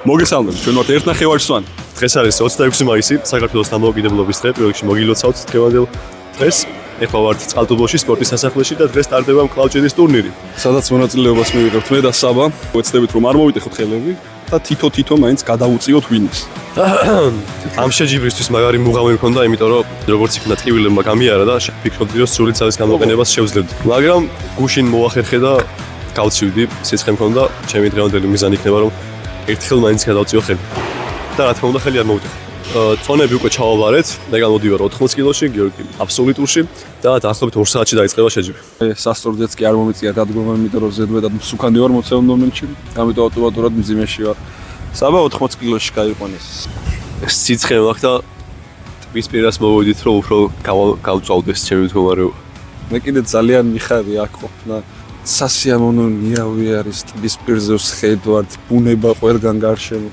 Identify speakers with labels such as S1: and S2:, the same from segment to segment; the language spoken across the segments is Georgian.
S1: მოგესალმებით, ჩვენ ვართ ერთნახევარსვანი.
S2: დღეს არის 26 მაისი, საქართველოს დამოუკიდებლობის დღე, პირველში მოგილოცავთ დღევანდელ დღეს. ეხლა ვართ წყალტუბოში სპორტის სასახლეში და დღეს ტარდება მკლავჭედის ტურნირი.
S1: სადაც მონაწილეობას მივიღებთ მე და საბა. ვეცდებით რომ არ მოვიტეხოთ ხელები და თითო მაინც გადავუწიოთ ვინს.
S2: ამ შეჯიბრისთვის მაგარი მუღამი მქონდა, იმიტომ რომ როგორც იქნა ტკივილებმა გამიარა და ფიქრობდი რომ სრული ძალის გამოყენებას შევძლებდი. მაგრამ გუშინ მოახერხე და გავცივდი, სიცხე მქონდა, ჩემი დღევანდელი მიზანი იქნება რომ ერთხელ მაინც გადავწიო ხელი. და რა თქმა უნდა ხელი არ მოვიტეხე. წონები უკვე ჩავაბარეთ, მე გამოდივარ 80 კილოში, გიორგი აბსოლუტურში და დაახლოებით 2 საათში დაიწყება შეჯიბრი.
S1: სასწორდეც კი არ მომიწია დადგომა, იმიტომ რომ ზედმეტად მსუქანი ვარ მოცემულ მომენტში, ამიტომ ავტომატურად მძიმეში ვარ. საბა 80 კილოში გაიყვანეს.
S2: სიცხე მაქვს და ტბის პირას მოვიდით რომ უფრო გავწავდეს ჩემი მდგომარეობა.
S1: მე კიდე ძალიან მიხარი აქ ყოფნა. სასიამოვნო ნიავი არის ტბის პირზე ვხედავთ, ბუნება ყველგან გარშემო.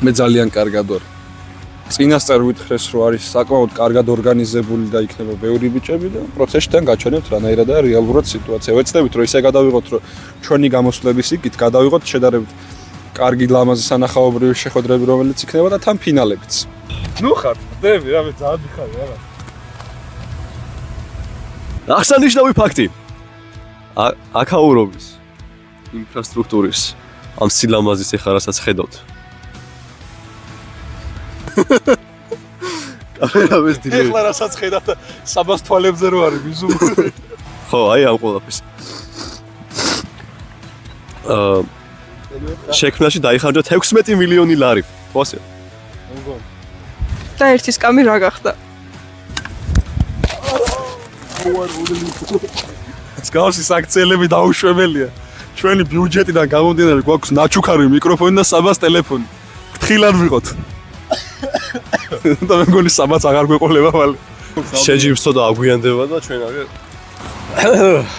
S1: მე ძალიან კარგად ვარ. წინასწარ ვითხრეს რომ არის საკმაოდ კარგად ორგანიზებული და იქნება ბევრი ბიჭები და პროცესიდან გაჩვენებთ რანაირადაა რეალურად სიტუაცია. ვეცდებით რომ ისე გადავიღოთ რომ ჩვენი გამოსვლების იქით გადავიღოთ შედარებით კარგი ლამაზი სანახაობრივი შეხვედრები რომელიც იქნება და თან ფინალებიც. ნუ ხარ, ხდები, რა მე ძალიან მიხარი რა.
S2: აღსანიშნავი ფაქტი. აქაურობის ინფრასტრუქტურის ამ სილამაზის ეხლა რასაც ხედავთ. კამერამეს დილე.
S1: ეხლა რასაც ხედავთ და საბას თვალებზე რო არის მიზუმური.
S2: ხო, აი ამ ყველაფერს. შექმნაში დაიხარჯა 16 მილიონი ლარი. ხო ასე?
S3: და ერთი სკამი რა გახდა?
S1: სკამის აქციელები დაუშვებელია. ჩვენი ბიუჯეტიდან გამომდინარე გვაქვს ნაჩუქარი მიკროფონი და საბას ტელეფონი. ფრთხილად ვიყოთ. და მე მგონი საბაც აღარ გვეყოლება მალე.
S2: შეჯიბრს და აგვიანდება და ჩვენ აგერ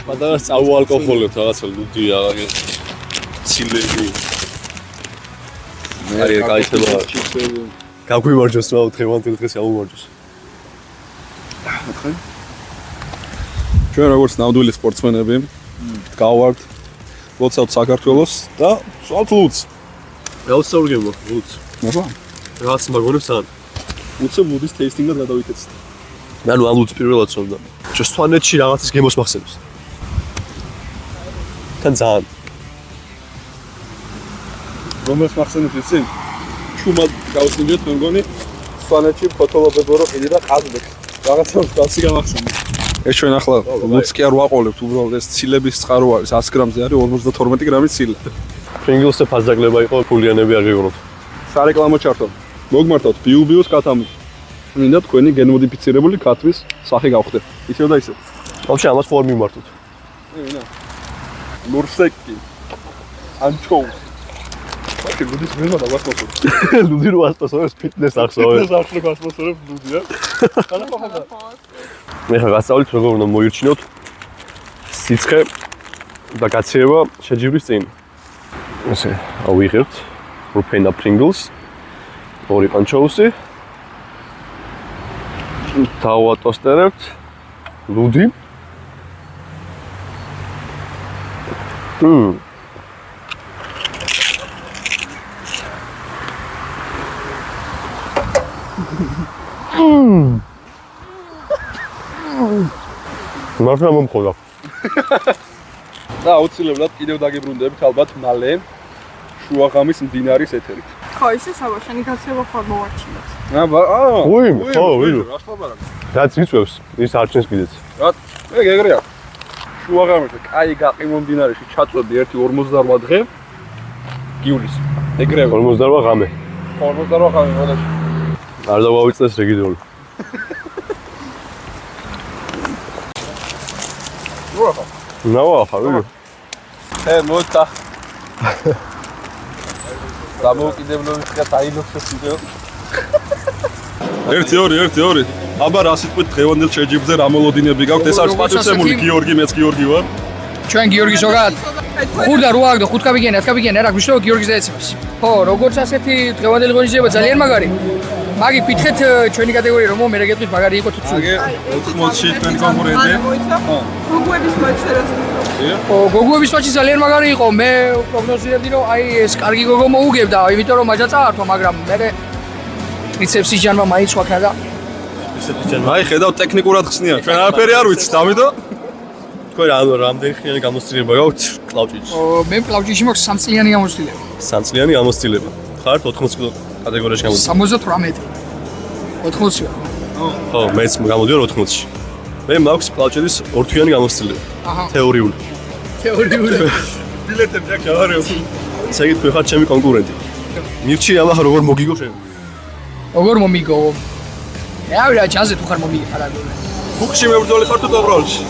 S2: პატარა წავუალკოჰოლებთ რაღაცა ლუდი აღარ ცილები. მე გაიხდება გაგვიმარჯოს რა დღევანდელ დღეს გამომარჯოს.
S1: ჩვენ როგორც ნამდვილი სპორტსმენები გავართ ლოცავთ საქართველოს და სვავთ ლუდს.
S2: გავსაუბრებო ლუდს.
S1: აბა
S2: რაღაც მაგონებს ან
S1: უცებ ლუდის ტეისტინგად გადავიქეცთ.
S2: ანუ ამ ლუდს პირველად სვამდა. ჩვენ სვანეთში რაღაცის გემოს მახსენებს. თან ძალიან
S1: რომელს მახსენებს იცი? ჩუმად გავსინჯეთ მე მგონი სვანეთში ფოტოლოგებო რო ყიდი და ყაზბეკ. რაღაცა სტაცი გამახსენე. ეს ჩვენ ახლა ლუდს კი არ ვაყოლებთ, უბრალოდ ეს ცილების წყარო არის 100 გრამზე არის 52 გრამი ცილა.
S2: პრინგლსზე ფასდაგლება იყო, ფულიანები არ გეღუნოთ.
S1: სარეკლამო ჩართო. მოგმართოთ ბიუბიოს კათამი. მინდა თქვენი გენმოდიფიცირებული ქათმის სახე გავხდეთ. ისევ და ისევ.
S2: ვაფშე ამას ფორმი მართოთ.
S1: ენა. მურსეკი. ანჩოუ. ვაფშე ლუდის მემა და ვასპოსობ.
S2: ლუდი რო ასპასობებს ფიტნეს ახსოვე.
S1: ეს ახლა გასპოსობებს ლუდია. ანა ხოხა.
S2: მე ხა გასწავლით როგორ უნდა მოირჩინოთ სიცხე და გაცევა შეჯიბრის წინ. ესე ავიღებთ რუფენა პრინგლს, ორი პანჩოუსი. დავატოსტერებთ ლუდი. მართლა მომხოდა.
S1: და აუცილებლად კიდევ დაგებრუნდებით ალბათ მალე შუაღამის მდინარის ეთერით.
S3: ხო, ისე საბაშენი გაცევა ხარ მოვარჩინოთ.
S1: აბა,
S2: უი, ხო, ვიდო.
S1: რა ხდება?
S2: რაც იწევს, ის არჩენს კიდეც.
S1: რა? მე გეგრია. შუაღამის კაი გაყიმო მდინარეში ჩაწვევდი 1.48 დღე. გიulis. ეგრევე
S2: 48 ღამე.
S1: 48 ღამე მოდაში.
S2: არ დავავიწყდეს რეგიდორი.
S1: როა?
S2: ნავა, ვიდო.
S1: მოთა. დამოუკიდებლობის დღეს აინოქსეს ვიდეო. 1-2. აბა რა სიტყვით დღევანდელ შეჯიბრზე რა მოლოდინები გაქვთ? ეს არის პატრიცემული გიორგი, მეც გიორგი ვარ.
S4: ჩვენ გიორგი ზოგადად ხუთ და 8 და 5 კაბიგენი, 10 კაბიგენი, რა გვიშლო გიორგის დაეცემს. ხო, როგორც ასეთი დღევანდელი ღონისძიება ძალიან მაგარი. მაგი გითხეთ ჩვენი კატეგორია რომ მე რეგეთყვით მაგარი იყო თუ
S1: აგე 80-ში თქვენი კონკურენტი.
S3: გოგუების მაჩერას.
S4: გოგუების მაჩი ძალიან მაგარი იყო. მე პროგნოზირებდი რომ აი ეს კარგი გოგო მოუგებდა, იმიტომ რომ მაჯა წაართვა, მაგრამ მე ტრიცეპსი ჯანმა მაინც ვაქნა და
S1: აი ხედავ ტექნიკურად ხსნიან. ჩვენ არაფერი არ ვიცით, ამიტომ
S2: თქვენ რამდენი ხანი გამოცდილება გაქვთ კლავჭიში?
S4: მე კლავჭიში მაქვს 3 წლიანი გამოცდილება.
S2: 3 წლიანი გამოცდილება. ხართ 80 კილო კატეგორიაში გამოცდილება.
S4: 78. 80.
S2: ხო, მეც გამოდიარ 80-ში. მე მაქვს კლავჭერის 2 თვიანი გამოცდილება.
S4: აჰა.
S2: თეორიული.
S1: ბილეთები აქ ავარიო.
S2: შეგით ხარ ჩემი კონკურენტი. მირჩი ამახ როგორ მოგიგო შენ?
S4: როგორ მომიგო? რა ჩანზე თუ ხარ მომიგე ხარ.
S1: ბუქში მებრძოლი ხარ თუ დაბრალში?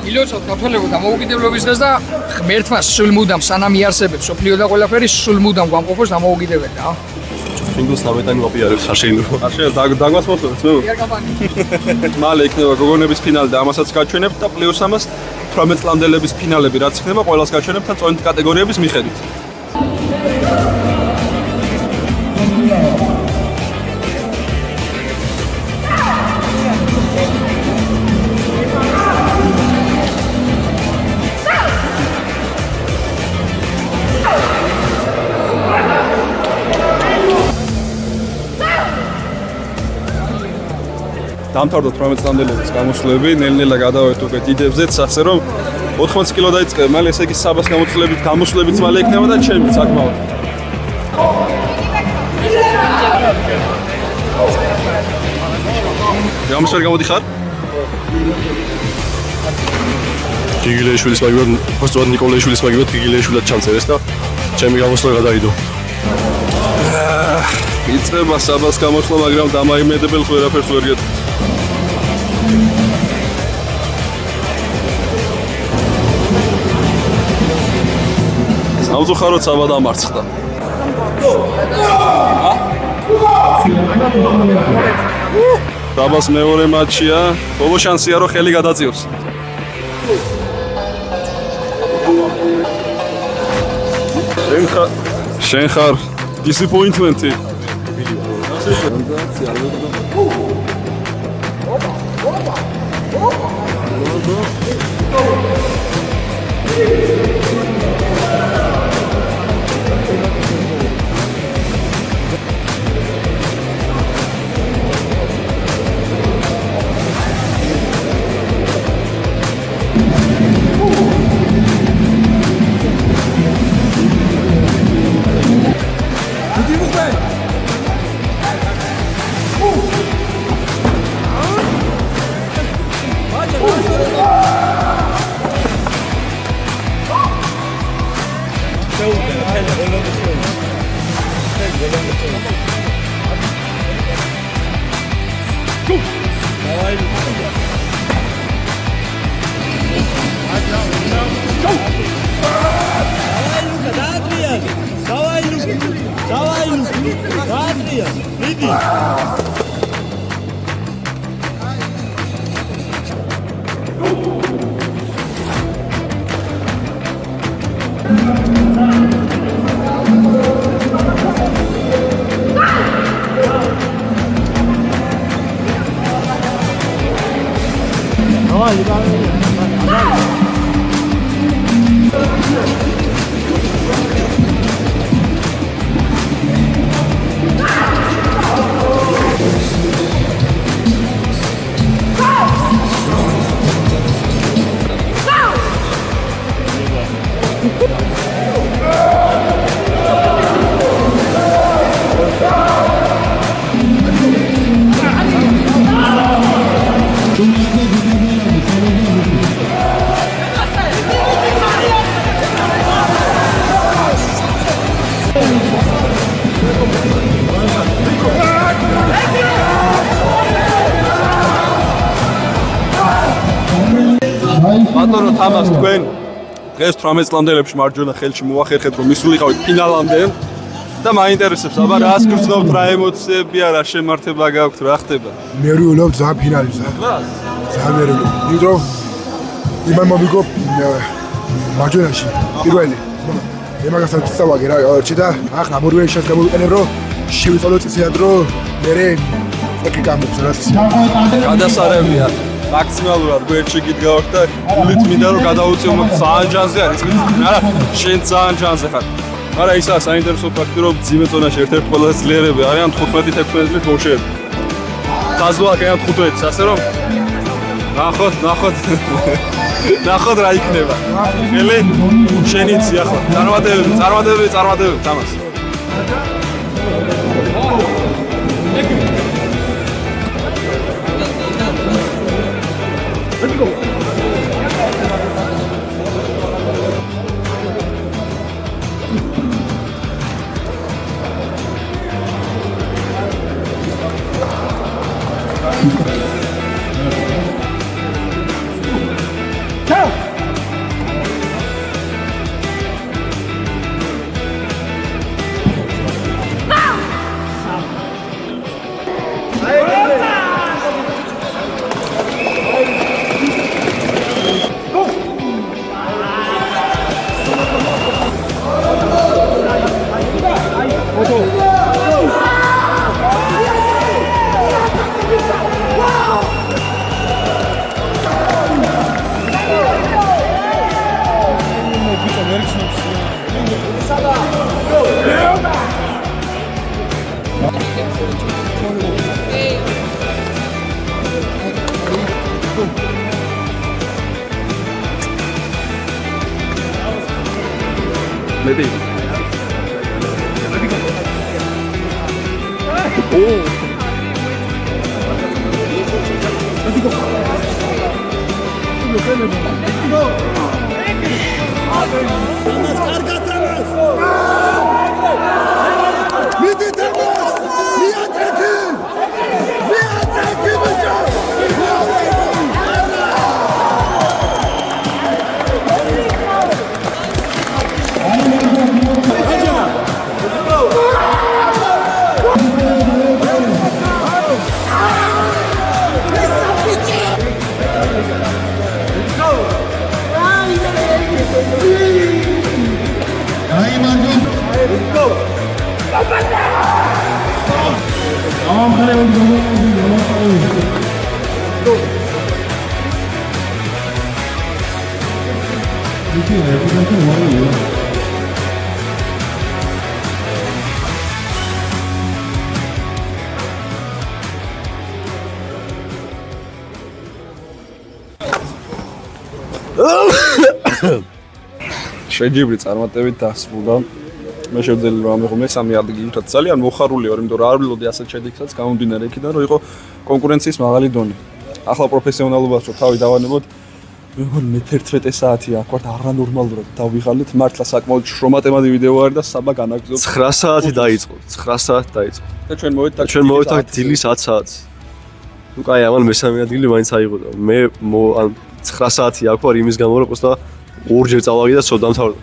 S4: ილოცავ ქართველებო და მოუგიდებლობის დღეს და ღმერთმა სულ მუდამ სანამ იარსებებს სოფლიო და ყველაფერი სულ მუდამ გვამყოფოს და მოუგიდებენ და
S2: ფინგოს ნამეტანი მოპიარებს არ შეიძლება.
S1: არ შეიძლება დაგვასმოსოთ ნუ. მალე იქნება გოგონების ფინალი და ამასაც გაჩვენებთ და პლუს ამას 18 წლამდელების ფინალები რაც იქნება ყველას გაჩვენებთ თან წონით კატეგორიების მიხედვით. დამთავრდა 18 წლამდელების გამოსვლები, ნელ-ნელა გადავედით უკვე დიდებზეც, ასე რომ 80 კილო დაიწყე, მალე ესე იგი საბას გამოსვლებიც მალე იქნება და ჩემი საკმაოდ. გამოსვლა გამოდიხარ?
S2: გიგილეიშვილის მაგივრად, პოსტად ნიკოლაიშვილის მაგივრად გიგილეიშვილად ჩამწერეს და ჩემი გამოსვლა გადაიდო.
S1: იწება საბას გამოსვლა, მაგრამ დამაიმედებელს ვერაფერს ვერ გეტყვით. სამწუხაროდ საბა დამარცხდა. საბას მეორე მატჩია, ბოლო შანსია რომ ხელი გადაწიოს. შენ ხარ disappointment-ი. ბატონო თამას თქვენ დღეს 18 წლამდელებში მარჯვენა ხელში მოახერხეთ რომ მისულიყავით ფინალამდე და მაინტერესებს აბა რას გრძნობთ რა ემოციებია რა შემართება გაქვთ რა ხდება
S5: მე ვიოლობ ძალიან ფინალიზა ძალიან მე ვიოლობ იმან მომიგო მარჯვენაში პირველი მე მაგასაც წავაგე რა ორჩი და ახლა მორვენშას გამოვიყენებ რომ შევიყოლო წესიად რო მე ეკი გამოქვს რაც
S1: გადასარევია მაქსიმალურად გვერდში გიდგავართ და გულით მინდა რომ გადავუწიო მაგ საანჯანზე არის ვიცი არა შენ საანჯანზე ხარ არა ისა საინტერესო ფაქტი რომ ძიმე ზონაში ერთ-ერთი ყველაზე ძლიერები არიან 15-16 წლის ბავშვები ხაზვა კეა 15 ასე რომ ნახოთ რა იქნება ელი შენიცი ახლა წარმატებები თამას Maybe. შეჯიბრი წარმატებით დასრულდა. მე შევძელი რომ ამიღო მესამე ადგილი, რაც ძალიან მოხარული ვარ, იმიტომ რომ არ ვლოდე ასეთ შედეგსაც გამომდინარე იქიდან, რომ იყო კონკურენციის მაღალი დონე. ახლა პროფესიონალობას რო თავი დავანებოთ, მეგონი მე 11 საათი აქ ვარ, არანორმალურად დავიღალეთ, მართლა საკმაოდ შრომატემადი ვიდეო არის და საბა განაგზობ.
S2: 9 საათი დაიწყო, 9 საათი დაიწყო.
S1: და ჩვენ
S2: მოვეთანხმდით დილის 10 საათს. ნუ კაი, ამან მესამე ადგილი მაინც აიღო და მე ან 9 საათი აქ ვარ იმის გამო, რომ პოსტა ორჯერ წავაგე და სოდამთავრდა.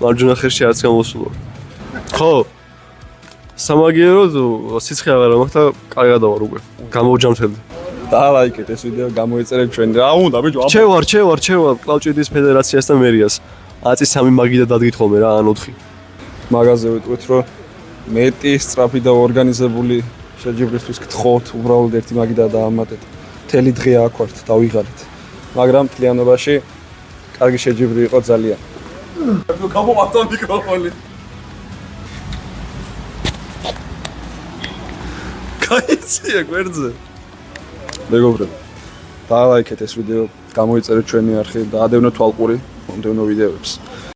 S2: მარჯვენა ხერხი არც გამოსულა. ხო. სამაგიეროდ სიცხე აღარ მაქვს და კარგად ვარ უკვე. გამოვჯამთელდი.
S1: დალაიქეთ ეს ვიდეო, გამოეწერეთ ჩვენ. რა უნდა ბიჭო?
S2: ჩევარ კლავჭიდის ფედერაციასთან მერიას. აწი 3 მაგი და დადგით ხოლმე რა, ან 4.
S1: მაგაზე ვიტყვით რომ მეტი სწრაფი და ორგანიზებული შეჯიბრისთვის გთხოვთ, უბრალოდ ერთი მაგი და დაამატეთ. მთელი დღე აქ ვართ, დავიღალეთ. მაგრამ მთლიანობაში კარგი შეჯიბრი იყო ძალიან. გამოვარდა მიკროფონი. კაიცია გვერდზე. მეგობრებო, დალაიქეთ ეს ვიდეო, გამოიწერეთ ჩვენი არხი და ადევნოთ თვალყური მომდევნო ვიდეოებს.